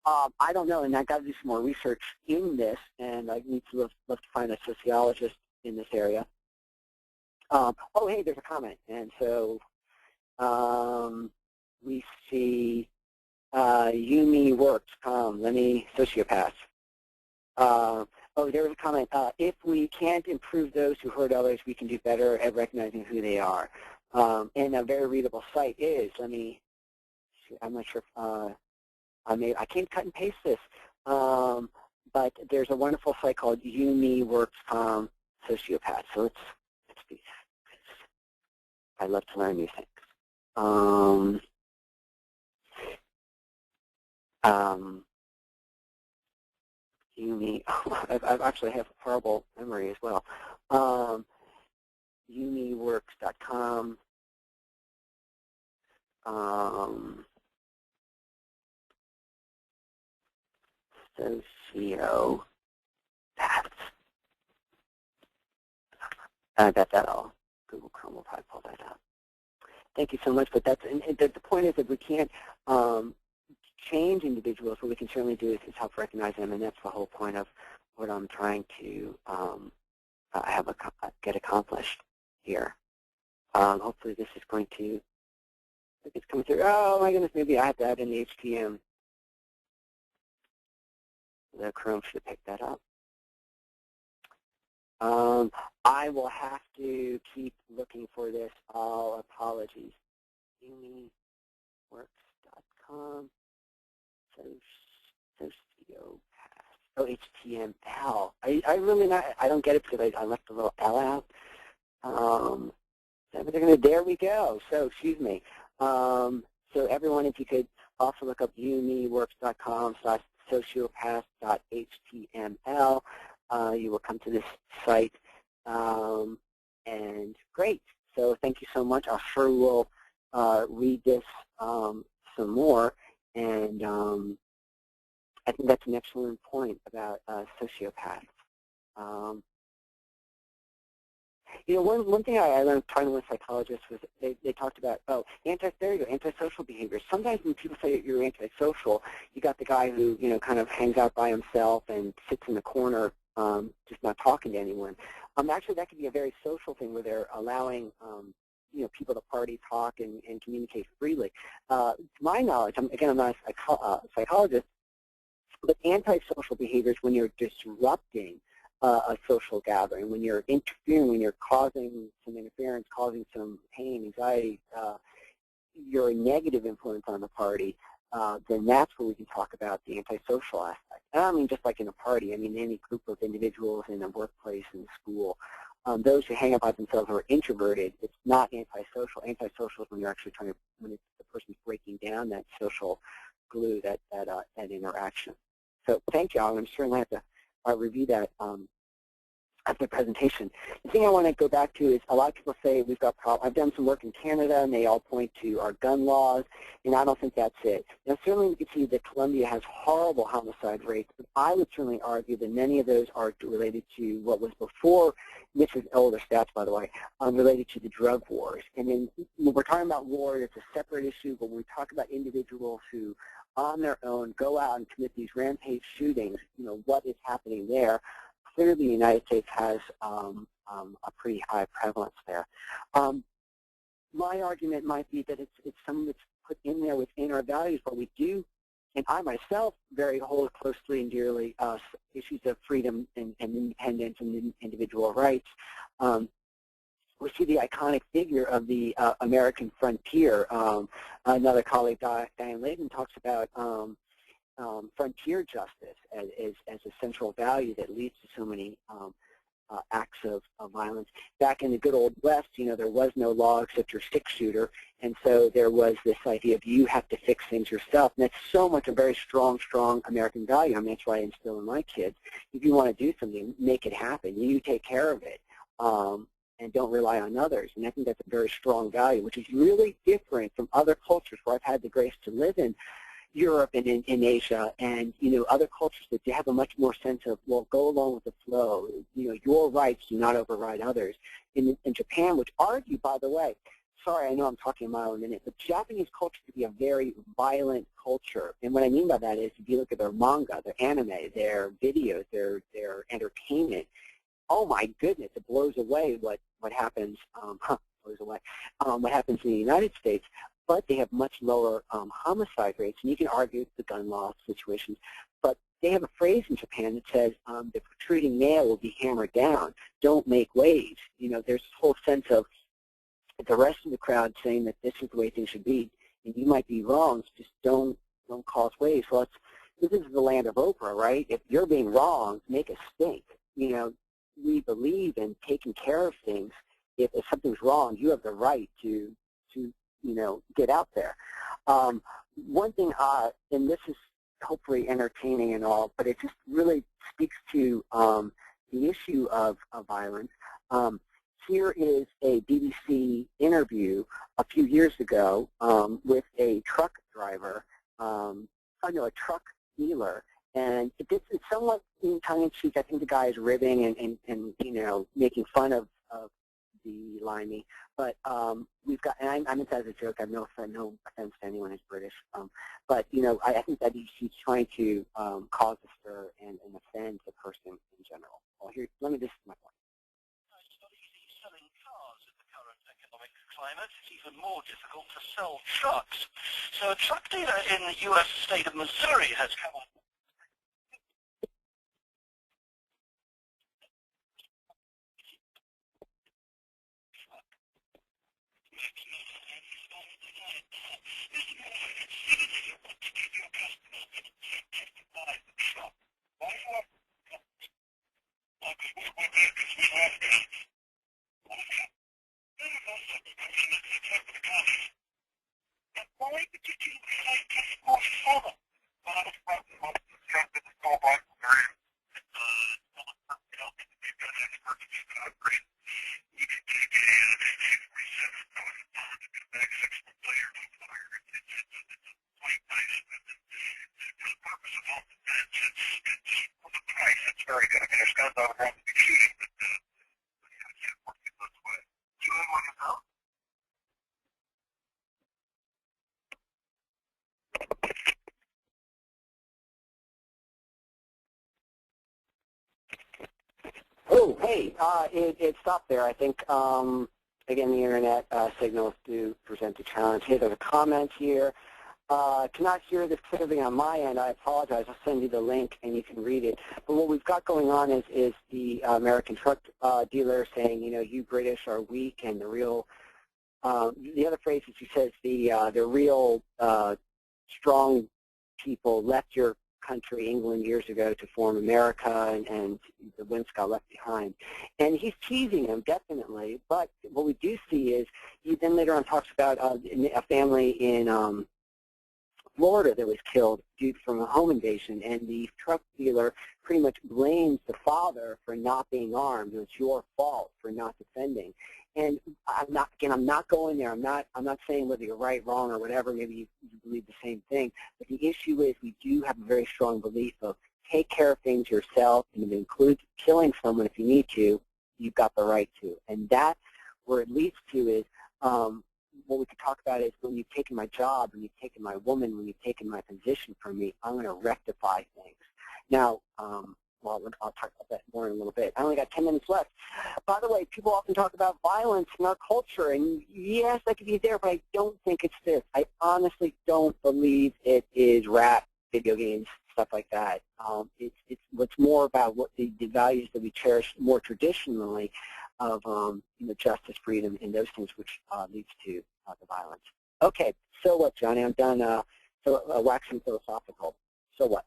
A: I don't know, and I've got to do some more research in this, and I need to love to find a sociologist in this area. Oh, hey, there's a comment. And so we see Yumi Works, sociopath. Oh, there was a comment. If we can't improve those who hurt others, we can do better at recognizing who they are. And a very readable site is, I'm not sure if, I can't cut and paste this, but there's a wonderful site called YumiWorks.com Sociopath. So let's do that. I love to learn new things. Yumi, I actually have a horrible memory as well. YumiWorks.com. Sociopaths. I bet that'll, Google Chrome will probably pull that up. Thank you so much. But that's, and the point is that we can't change individuals. What we can certainly do is help recognize them, and that's the whole point of what I'm trying to get accomplished here. Hopefully this is going to, I think it's coming through. Oh my goodness, maybe I have to add in the HTML. The Chrome should pick that up. I will have to keep looking for this. All apologies. YumiWorks.com. Sociopath. Oh, HTML. I really not. I don't get it because I left a little L out. There we go. So excuse me. So everyone, if you could also look up YumiWorks.com/sociopath.html. You will come to this site, and great. So thank you so much. I sure will read this some more, and I think that's an excellent point about sociopaths. One thing I learned talking with psychologists was they talked about, antisocial behavior. Sometimes when people say you're antisocial, you got the guy who, kind of hangs out by himself and sits in the corner just not talking to anyone. Actually, that could be a very social thing where they're allowing people to party, talk, and communicate freely. To my knowledge, again, I'm not a psychologist, but antisocial behaviors when you're disrupting a social gathering, when you're interfering, when you're causing some interference, causing some pain, anxiety, you're a negative influence on the party, then that's where we can talk about the antisocial aspect. And I don't mean just like in a party. I mean any group of individuals in a workplace, in school. Those who hang out by themselves who are introverted, it's not antisocial. Antisocial is when you're actually when the person's breaking down that social glue, that interaction. So thank you all. I'm certainly have to review that after the presentation. The thing I want to go back to is a lot of people say we've got problems. I've done some work in Canada, and they all point to our gun laws, and I don't think that's it. Now, certainly we can see that Colombia has horrible homicide rates, but I would certainly argue that many of those are related to what was before, which is older stats, by the way, related to the drug wars. And then when we're talking about war, it's a separate issue, but when we talk about individuals who on their own go out and commit these rampage shootings, what is happening there? Clearly, the United States has a pretty high prevalence there. My argument might be that it's something that's put in there within our values, but we do, and I myself very hold closely and dearly issues of freedom and independence and individual rights. We see the iconic figure of the American frontier. Another colleague, Diane Layden, talks about frontier justice as a central value that leads to so many acts of violence. Back in the good old West, there was no law except your six-shooter, and so there was this idea of you have to fix things yourself, and that's so much a very strong American value. I mean, that's why I instill in my kids. If you want to do something, make it happen. You take care of it, and don't rely on others. And I think that's a very strong value, which is really different from other cultures where I've had the grace to live in Europe and in Asia, and other cultures that have a much more sense of, well, go along with the flow. Your rights do not override others. In Japan, which argue, by the way, sorry, I know I'm talking a mile a minute, but Japanese culture can be a very violent culture. And what I mean by that is, if you look at their manga, their anime, their videos, their entertainment, oh my goodness, it blows away what happens. What happens in the United States. But they have much lower homicide rates, and you can argue the gun law situations. But they have a phrase in Japan that says the protruding nail will be hammered down. Don't make waves. There's this whole sense of the rest of the crowd saying that this is the way things should be, and you might be wrong. So just don't cause waves. Well, this is the land of Oprah, right? If you're being wrong, make a stink. We believe in taking care of things. If something's wrong, you have the right to get out there. One thing, and this is hopefully entertaining and all, but it just really speaks to the issue of violence. Here is a BBC interview a few years ago with a truck driver, a truck dealer, and it's somewhat in tongue-in-cheek. I think the guy is ribbing and making fun of the limey, but we've got, and I meant that as a joke. I have no offense to anyone who's British, but I think that he's trying to cause a stir and offend the person in general. Well, here, this is my point.
B: Selling cars in the current economic climate, it's even more difficult to sell trucks. So a truck dealer in the U.S. state of Missouri has come up.
A: It stopped there. I think, again, the internet signals do present a challenge. Hey, there's a comment here. Cannot hear this clearly on my end. I apologize. I'll send you the link and you can read it. But what we've got going on is the American truck dealer saying, you British are weak, and the real, the other phrase that she says, the real strong people left your country, England, years ago to form America, and the Wimps got left behind. And he's teasing him, definitely. But what we do see is he then later on talks about a family in Florida that was killed due from a home invasion, and the truck dealer pretty much blames the father for not being armed. It's your fault for not defending. And I'm not going there. I'm not saying whether you're right, wrong, or whatever. Maybe you believe the same thing. But the issue is we do have a very strong belief of take care of things yourself, and it includes killing someone if you need to. You've got the right to. And that's where it leads to is what we could talk about is when you've taken my job, when you've taken my woman, when you've taken my position from me, I'm going to rectify things. Now, well, I'll talk about that more in a little bit. I only got 10 minutes left. By the way, people often talk about violence in our culture, and yes, that could be there, but I don't think it's this. I honestly don't believe it is rap, video games, stuff like that. It's what's more about what the values that we cherish more traditionally of justice, freedom, and those things, which leads to the violence. Okay, so what, Johnny? I'm done waxing philosophical. So what?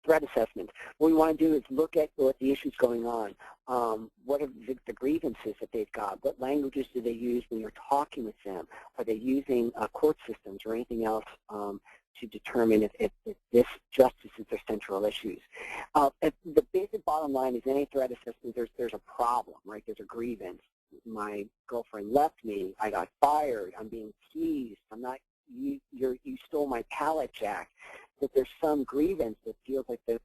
A: Threat assessment. What we want to do is look at what the issue's going on. What are the grievances that they've got? What languages do they use when you're talking with them? Are they using court systems or anything else to determine if this justice is their central issues? The basic bottom line is any threat assessment, there's a problem, right? There's a grievance. My girlfriend left me. I got fired. I'm being teased. You stole my pallet jack. That there's some grievance that feels like it's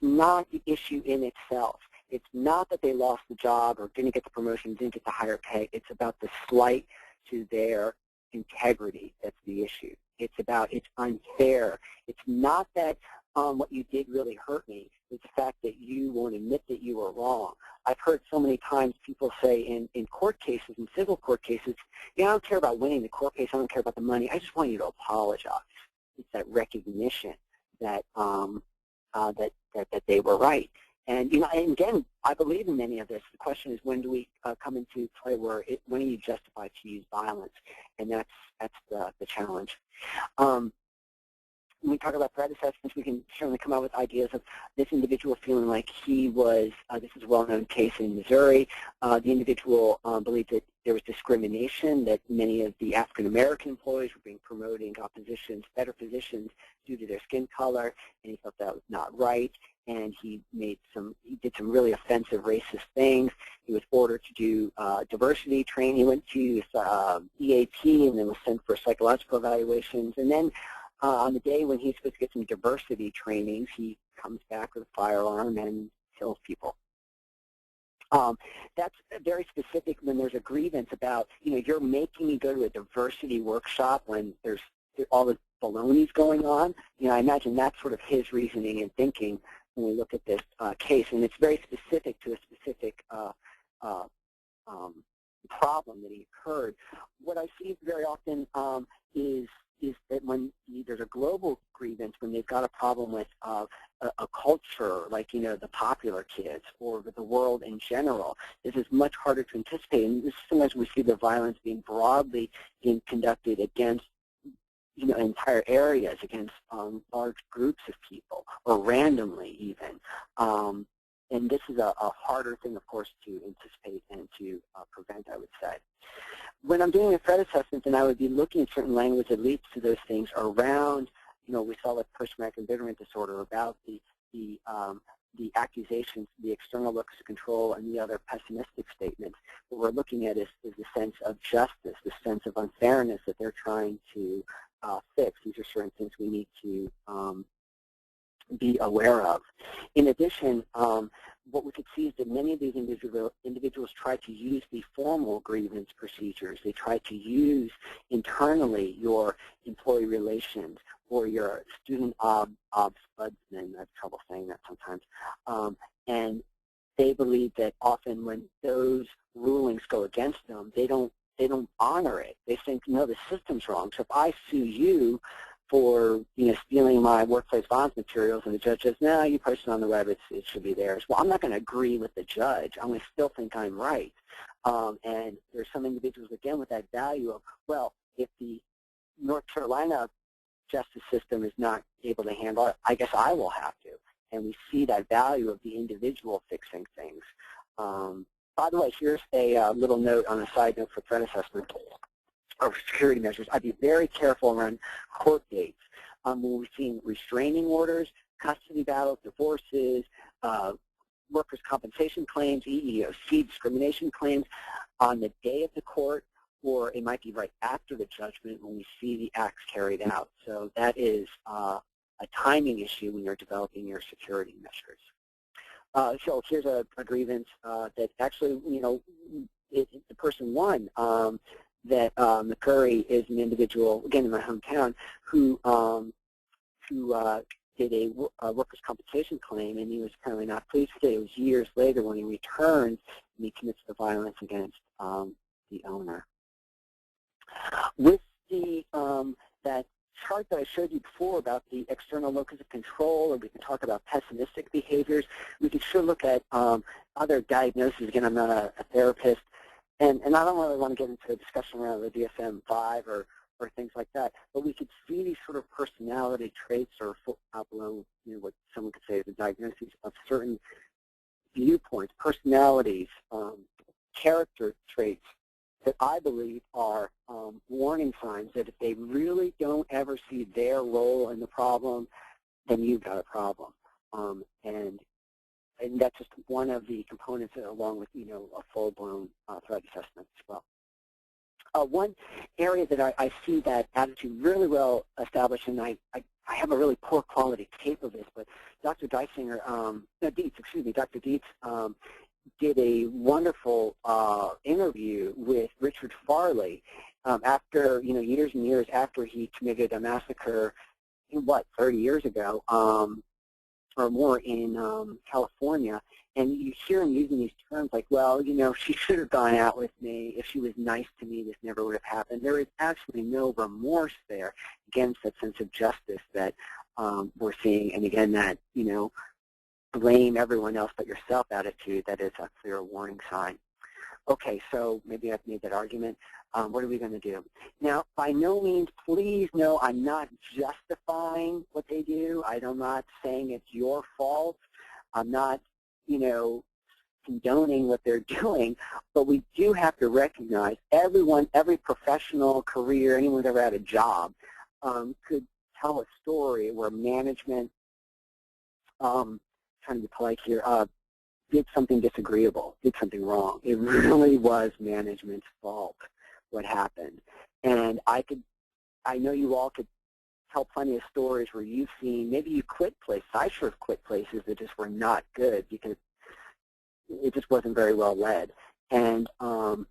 A: not the issue in itself. It's not that they lost the job or didn't get the promotion, didn't get the higher pay. It's about the slight to their integrity that's the issue. It's about it's unfair. It's not that what you did really hurt me. It's the fact that you won't admit that you were wrong. I've heard so many times people say in court cases, in civil court cases, I don't care about winning the court case. I don't care about the money. I just want you to apologize. It's that recognition that that they were right. And and again, I believe in many of this. The question is, when do we come into play when are you justified to use violence? And that's the challenge. When we talk about threat assessments, we can certainly come up with ideas of this individual feeling like he was, this is a well-known case in Missouri, the individual believed that there was discrimination, that many of the African-American employees were being promoted and got positions, better positions due to their skin color, and he felt that was not right, and he did some really offensive racist things. He was ordered to do diversity training. He went to EAP and then was sent for psychological evaluations, and then on the day when he's supposed to get some diversity trainings, he comes back with a firearm and kills people. That's very specific when there's a grievance about, you're making me go to a diversity workshop when there's all this baloney's going on. I imagine that's sort of his reasoning and thinking when we look at this case, and it's very specific to a specific problem that he occurred. What I see very often is that when there's a global grievance, when they've got a problem with a culture like, the popular kids or the world in general, this is much harder to anticipate. And sometimes we see the violence being broadly being conducted against, entire areas, against large groups of people, or randomly even. And this is a harder thing, of course, to anticipate and to prevent, I would say. When I'm doing a threat assessment, then I would be looking at certain language that leads to those things around, we saw with post-traumatic embitterment disorder about the accusations, the external locus of control, and the other pessimistic statements. What we're looking at is the sense of justice, the sense of unfairness that they're trying to fix. These are certain things we need to be aware of. In addition, what we could see is that many of these individuals try to use the formal grievance procedures. They try to use internally your employee relations or your student ombudsman. I have trouble saying that sometimes. And they believe that often when those rulings go against them, they don't honor it. They think, no, the system's wrong. So if I sue you for stealing my workplace violence materials, and the judge says, no, you posted it on the web, it should be theirs. Well, I'm not going to agree with the judge. I'm going to still think I'm right. And there's some individuals, again, with that value of, well, if the North Carolina justice system is not able to handle it, I guess I will have to. And we see that value of the individual fixing things. By the way, here's a little note on a side note for threat assessment or security measures. I'd be very careful around court dates. When we've seen restraining orders, custody battles, divorces, workers' compensation claims, EEOC discrimination claims on the day of the court, or it might be right after the judgment when we see the acts carried out. So that is a timing issue when you're developing your security measures. So here's a grievance that actually, the person won. That McCurry is an individual, again in my hometown, who did a workers' compensation claim, and he was apparently not pleased with it. It was years later when he returns and he commits the violence against the owner. With the that chart that I showed you before about the external locus of control, or we can talk about pessimistic behaviors, we can sure look at other diagnoses. Again, I'm not a therapist. And I don't really want to get into a discussion around the DSM-5 or things like that, but we could see these sort of personality traits, or out below, what someone could say is a diagnosis of certain viewpoints, personalities, character traits that I believe are warning signs that if they really don't ever see their role in the problem, then you've got a problem. And that's just one of the components, along with a full-blown threat assessment as well. One area that I see that attitude really well established, and I have a really poor quality tape of this, but Dr. Dietz, Dr. Dietz did a wonderful interview with Richard Farley after, years and years after he committed a massacre, 30 years ago, or more in California, and you hear him using these terms like, well, she should have gone out with me. If she was nice to me, this never would have happened. There is actually no remorse there against that sense of justice that we're seeing, and again, that, blame everyone else but yourself attitude, that is a clear warning sign. Okay, so maybe I've made that argument. What are we going to do? Now, by no means, please know I'm not justifying what they do. I'm not saying it's your fault. I'm not, condoning what they're doing, but we do have to recognize every professional career, anyone who's ever had a job, could tell a story where management, trying to be polite here, did something disagreeable, did something wrong. It really was management's fault what happened. And I know you all could tell plenty of stories where you've seen, maybe you quit places. I sure have quit places that just were not good because it just wasn't very well led. And the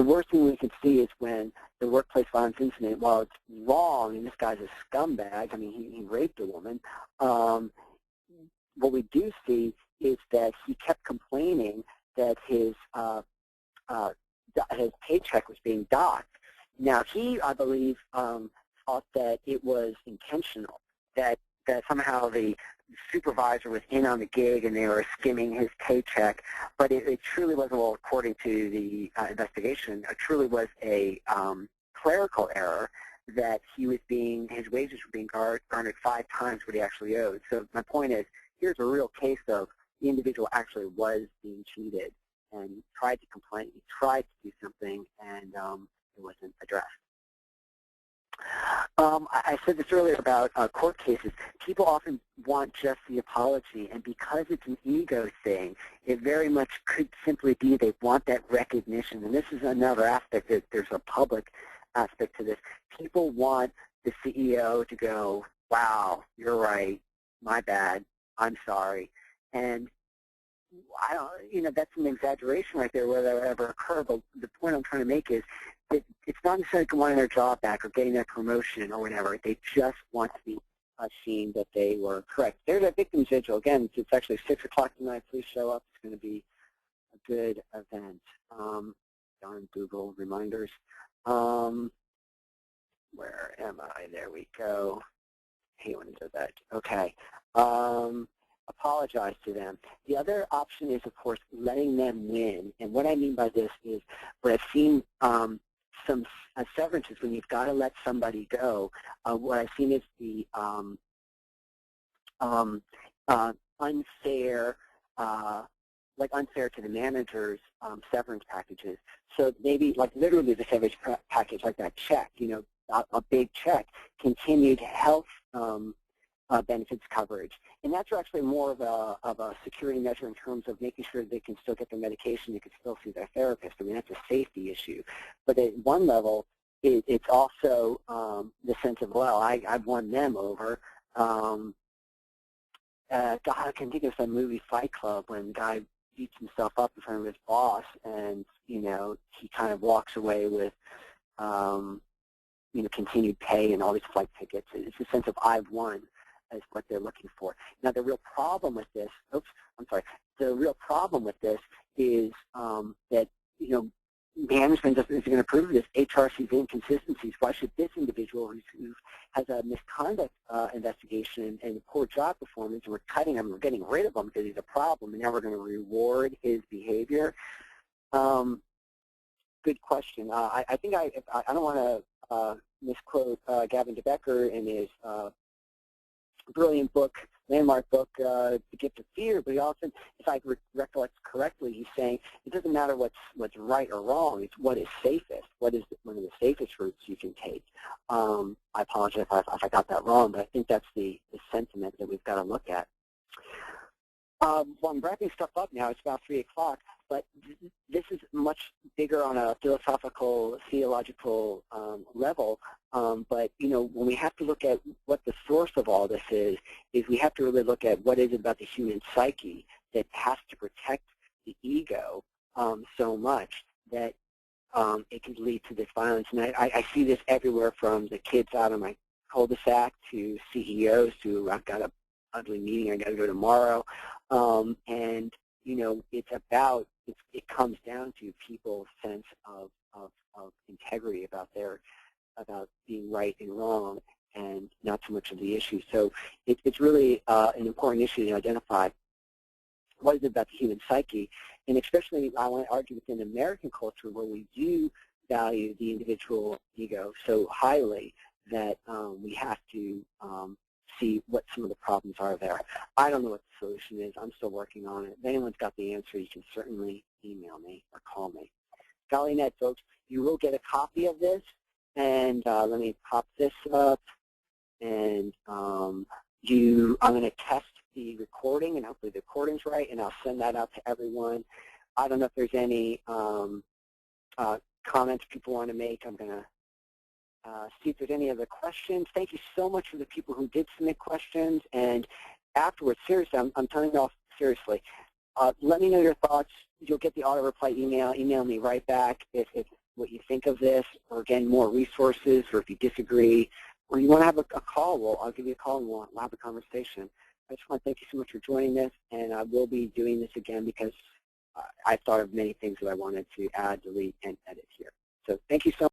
A: worst thing we can see is when the workplace violence incident, while it's wrong, and this guy's a scumbag, I mean, he raped a woman, what we do see is that he kept complaining that his paycheck was being docked. Now, he, I believe, thought that it was intentional, that somehow the supervisor was in on the gig and they were skimming his paycheck, but it truly wasn't, well, according to the investigation, it truly was a clerical error, that his wages were being garnered 5 times what he actually owed. So my point is, here's a real case of the individual actually was being cheated and tried to complain, he tried to do something, and it wasn't addressed. I said this earlier about court cases. People often want just the apology, and because it's an ego thing, it very much could simply be they want that recognition. And this is another aspect, that there's a public aspect to this. People want the CEO to go, wow, you're right, my bad, I'm sorry. And I don't, that's an exaggeration right there, whether that would ever occur. But the point I'm trying to make is that it's not necessarily wanting their job back or getting that promotion or whatever. They just want to be seen that they were correct. There's a victim's vigil. Again, it's actually 6 o'clock tonight. Please show up. It's going to be a good event. Darn Google reminders. Where am I? There we go. I hate when it does that. Okay. Apologize to them. The other option is, of course, letting them win. And what I mean by this is, what I've seen some severances when you've got to let somebody go. What I've seen is the unfair, like unfair to the managers severance packages. So maybe like literally the severance package, like that check, a big check, continued health benefits coverage. And that's actually more of a security measure in terms of making sure they can still get their medication, they can still see their therapist. I mean, that's a safety issue. But at one level, it's also the sense of, well, I've won them over. God, I can think of some movie Fight Club when the guy beats himself up in front of his boss and, he kind of walks away with, continued pay and all these flight tickets. It's a sense of I've won is what they're looking for. Now, the real problem with this, the real problem with this is that, management isn't going to prove this. HR sees inconsistencies. Why should this individual who has a misconduct investigation and poor job performance, and we're cutting him, we're getting rid of him because he's a problem, and now we're going to reward his behavior? Good question. I think I don't want to misquote Gavin de Becker in his brilliant book, landmark book, The Gift of Fear, but he also, if I recollect correctly, he's saying it doesn't matter what's right or wrong, it's what is safest, what is one of the safest routes you can take. I apologize if I got that wrong, but I think that's the sentiment that we've got to look at. Well, I'm wrapping stuff up now. It's about 3 o'clock, but this is much bigger on a philosophical, theological level. But, when we have to look at what the source of all this is we have to really look at what is it about the human psyche that has to protect the ego so much that it can lead to this violence. And I see this everywhere, from the kids out of my cul-de-sac to CEOs to I've got a ugly meeting I got to go tomorrow, and it comes down to people's sense of integrity about being right and wrong, and not so much of the issue. So it's really an important issue to identify. What is it about the human psyche? And especially, I want to argue within American culture, where we do value the individual ego so highly that we have to see what some of the problems are there. I don't know what the solution is. I'm still working on it. If anyone's got the answer, you can certainly email me or call me. Golly net, folks, you will get a copy of this. And let me pop this up. And I'm going to test the recording, and hopefully the recording's right, and I'll send that out to everyone. I don't know if there's any comments people want to make. I'm going to see if there's any other questions. Thank you so much for the people who did submit questions. And afterwards, seriously, I'm turning off seriously. Let me know your thoughts. You'll get the auto reply email. Email me right back if what you think of this, or again, more resources, or if you disagree, or you want to have a call. Well, I'll give you a call and we'll have a conversation. I just want to thank you so much for joining this, and I will be doing this again because I thought of many things that I wanted to add, delete, and edit here. So thank you so much.